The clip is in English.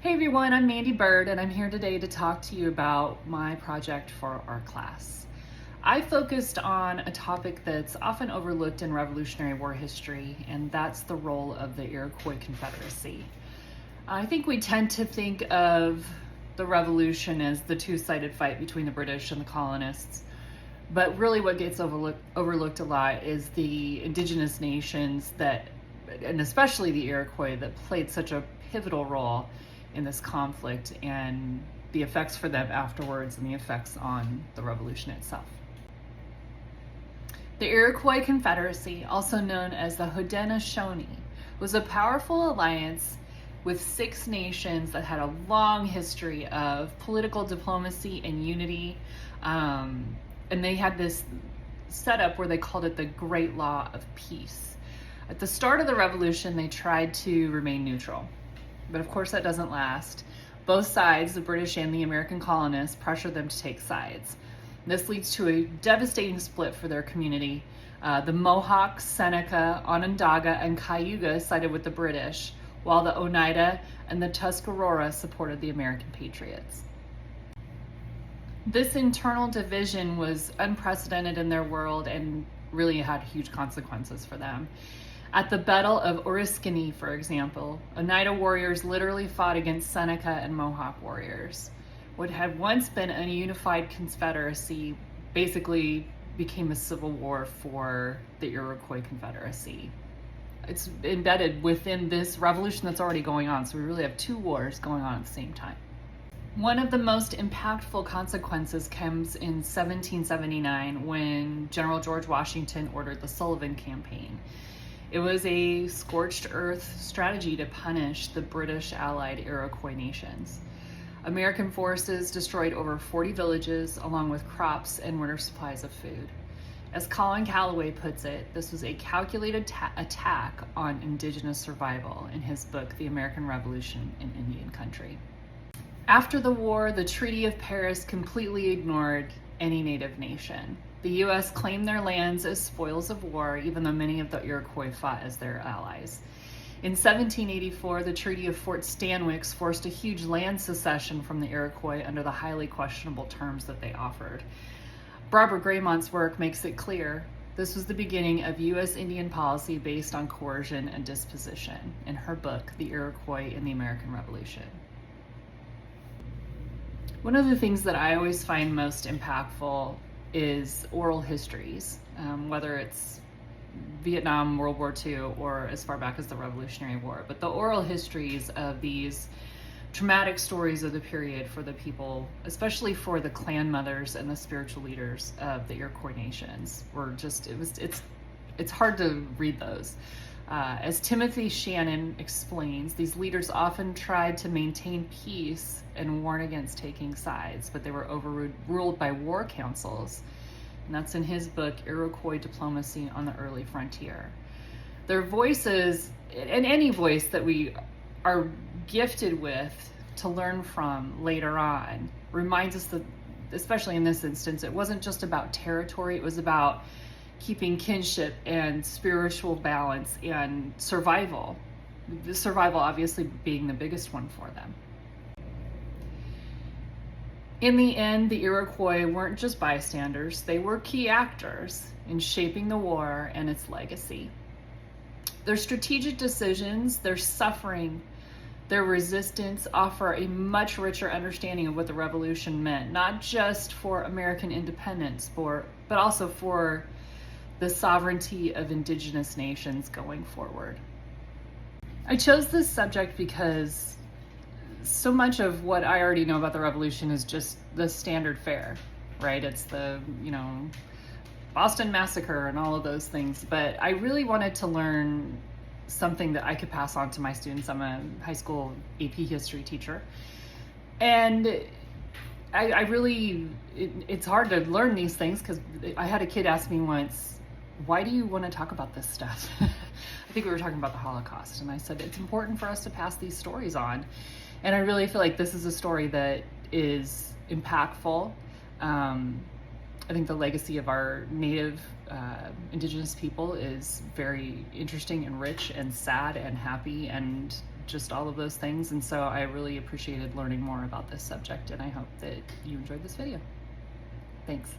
Hey everyone, I'm Mandy Bird and I'm here today to talk to you about my project for our class. I focused on a topic that's often overlooked in Revolutionary War history, and that's the role of the Iroquois Confederacy. I think we tend to think of the Revolution as the two-sided fight between the British and the colonists, but really what gets overlooked a lot is the indigenous nations that, and especially the Iroquois, that played such a pivotal role in this conflict and the effects for them afterwards and the effects on the revolution itself. The Iroquois Confederacy, also known as the Haudenosaunee, was a powerful alliance with 6 nations that had a long history of political diplomacy and unity. And they had this setup where they called it the Great Law of Peace. At the start of the revolution, they tried to remain neutral. But of course that doesn't last. Both sides, the British and the American colonists, pressure them to take sides. This leads to a devastating split for their community. The Mohawks, Seneca, Onondaga, and Cayuga sided with the British, while the Oneida and the Tuscarora supported the American patriots. This internal division was unprecedented in their world and really had huge consequences for them. At the Battle of Oriskany, for example, Oneida warriors literally fought against Seneca and Mohawk warriors. What had once been a unified confederacy basically became a civil war for the Iroquois Confederacy. It's embedded within this revolution that's already going on, so we really have 2 wars going on at the same time. One of the most impactful consequences comes in 1779 when General George Washington ordered the Sullivan Campaign. It was a scorched earth strategy to punish the British allied Iroquois nations. American forces destroyed over 40 villages along with crops and winter supplies of food. As Colin Calloway puts it, this was a calculated attack on indigenous survival in his book, The American Revolution in Indian Country. After the war, the Treaty of Paris completely ignored any native nation. The U.S. claimed their lands as spoils of war, even though many of the Iroquois fought as their allies. In 1784, the Treaty of Fort Stanwix forced a huge land secession from the Iroquois under the highly questionable terms that they offered. Barbara Graymont's work makes it clear this was the beginning of U.S. Indian policy based on coercion and disposition in her book, The Iroquois in the American Revolution. One of the things that I always find most impactful is oral histories, whether it's Vietnam, World War II, or as far back as the Revolutionary War. But the oral histories of these traumatic stories of the period for the people, especially for the clan mothers and the spiritual leaders of the Iroquois nations, were just, it's hard to read those. As Timothy Shannon explains, these leaders often tried to maintain peace and warn against taking sides, but they were overruled by war councils. And that's in his book, Iroquois Diplomacy on the Early Frontier. Their voices, and any voice that we are gifted with to learn from later on, reminds us that, especially in this instance, it wasn't just about territory, it was about keeping kinship and spiritual balance and survival. The survival obviously being the biggest one for them. In the end, the Iroquois weren't just bystanders, they were key actors in shaping the war and its legacy. Their strategic decisions, their suffering, their resistance offer a much richer understanding of what the revolution meant, not just for American independence, but also for the sovereignty of indigenous nations going forward. I chose this subject because so much of what I already know about the revolution is just the standard fare, right? It's the, Boston Massacre and all of those things. But I really wanted to learn something that I could pass on to my students. I'm a high school AP history teacher. And I really, it's hard to learn these things because I had a kid ask me once, why do you want to talk about this stuff? I think we were talking about the Holocaust. And I said, it's important for us to pass these stories on. And I really feel like this is a story that is impactful. I think the legacy of our native indigenous people is very interesting and rich and sad and happy and just all of those things. And so I really appreciated learning more about this subject, and I hope that you enjoyed this video. Thanks.